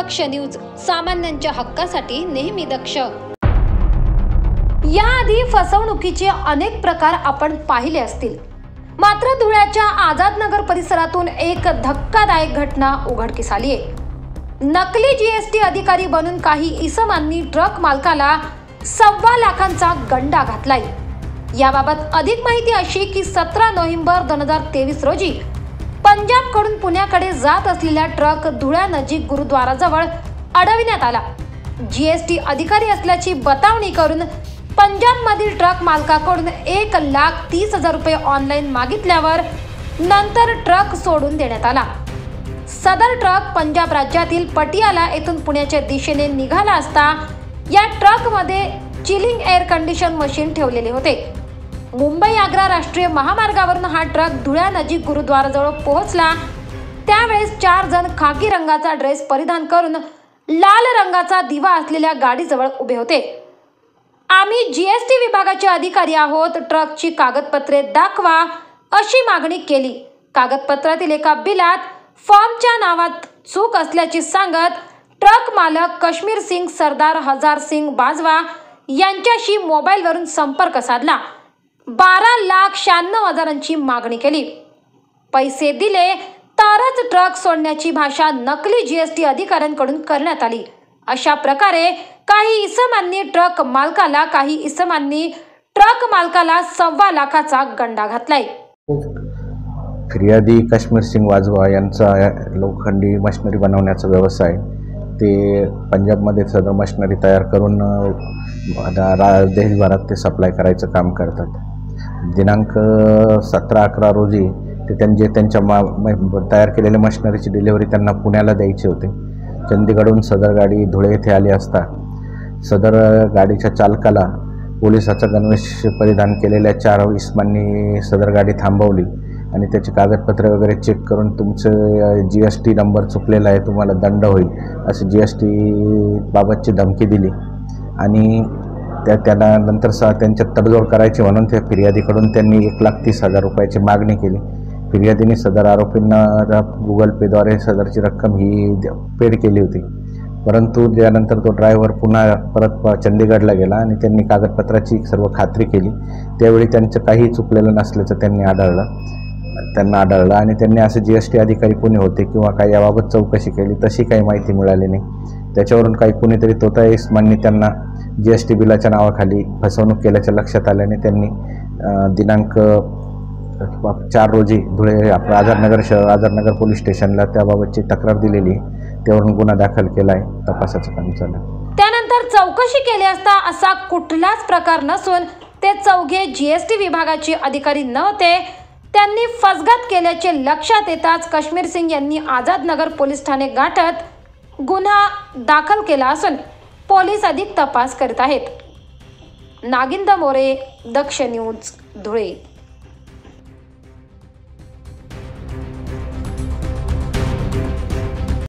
दक्ष news, सामान्यांच्या हक्कासाठी नेहमी दक्ष। याआधी फसवणुकीचे अनेक प्रकार आपण पाहिले असतील, मात्र धुळ्याच्या आझादनगर परिसरातून एक धक्कादायक घटना उघडकीस आली आहे। नकली जीएसटी अधिकारी बनून काही इसमांनी ट्रक मालकाला 1.25 लाखांचा गंडा घातलाय। याबाबत अधिक माहिती अशी की 17 नोव्हेंबर 2023 रोजी पंजाबकडून पुण्याकडे जात असलेला ट्रक धुळ्यानजीक गुरुद्वाराजवळ अडविण्यात आला। जीएसटी अधिकारी असल्याची बतावणी करून पंजाबमधील ट्रक मालकाकडून 1,30,000 रुपये ऑनलाईन मागितल्यावर नंतर ट्रक सोडून देण्यात आला। सदर ट्रक पंजाब राज्यातील पटियाला येथून पुण्याच्या दिशेने निघाला असता या ट्रकमध्ये चिलिंग एअर कंडिशन मशीन ठेवलेले होते। मुंबई आग्रा राष्ट्रीय महामार्गावरून हा ट्रक धुळ्यानजीक गुरुद्वाराजवळ पोहोचला। त्यावेळेस 4 जण खाकी रंगाचा ड्रेस परिधान करून लाल रंगाचा दिवा असलेल्या गाडीजवळ उभे होते। आम्ही जीएसटी विभागाचे अधिकारी आहोत, ट्रकची कागदपत्रे दाखवा अशी मागणी केली। कागदपत्रातील एका बिलात फॉर्मच्या नावात चूक असल्याचे सांगत ट्रक मालक कश्मीर सिंग सरदार हजार सिंग बाजवा यांच्याशी मोबाईलवरून संपर्क साधला। 12,96,000ची मागणी केली। पैसे दिले तरच ट्रक सोडण्याची भाषा नकली जीएसटी अधिकाऱ्यांकडून करण्यात आली। अशा प्रकारे काही इसमांनी ट्रक मालकाला 1.25 लाखाचा गंडा घातलाय। फिर्यादी कश्मीर सिंग बाजवा यांचा लोखंडी मशिनरी बनवण्याचा व्यवसाय। ते पंजाबमध्ये सदर मशिनरी तयार करून देशभरात ते सप्लाय करायचं काम करतात। दिनांक 17/11 रोजी ते त्यांच्या तयार केलेल्या मशिनरीची डिलिव्हरी त्यांना पुण्याला द्यायची होती। चंदीगडहून सदर गाडी धुळे येथे आली असता सदर गाडीच्या चालकाला पोलिसाचा गणवेश परिधान केलेल्या 4 इसमांनी सदर गाडी थांबवली आणि त्याची कागदपत्रे वगैरे चेक करून तुमचं जीएसटी नंबर चुकलेला आहे, तुम्हाला दंड होईल अशी जीएसटी बाबतची धमकी दिली आणि त्याला नंतर त्यांच्यात तडजोड करायची म्हणून त्या फिर्यादीकडून त्यांनी 1,30,000 रुपयाची मागणी केली। फिर्यादीने सदर आरोपींना गुगल पेद्वारे सदरची रक्कम ही पेड केली होती, परंतु त्यानंतर तो ड्रायव्हर पुन्हा परत चंदीगडला गेला आणि त्यांनी कागदपत्राची सर्व खात्री केली। त्यावेळी त्यांचं काही चुकलेलं नसल्याचं त्यांना आढळलं आणि त्यांनी असे जीएसटी अधिकारी कोणी होते किंवा काही याबाबत चौकशी केली, तशी काही माहिती मिळाली नाही। त्याच्यावरून काही कुणीतरी तोता इसमांनी त्यांना जीएसटी बिलाच्या नावाखाली फसवणूक केल्याच्या लक्षात आल्याने त्यांनी दिनांक 4 रोजी धुळे आझादनगर पोलीस स्टेशनला त्याबाबतची तक्रार दिलेली, त्यावरून गुन्हा दाखल केला आहे। तपासाचं काम चालू आहे। त्यानंतर चौकशी केली असता असा कुठलाच प्रकार नसून ते चौघे जीएसटी विभागाचे अधिकारी नव्हते। त्यांनी फसगत केल्याचे लक्षात येताच कश्मीर सिंग यांनी आझादनगर पोलीस ठाणे गाठत गुन्हा दाखल केला असून पोलीस अधिक तपास करीत आहेत। नागिंद मोरे, दक्ष न्यूज, धुळे।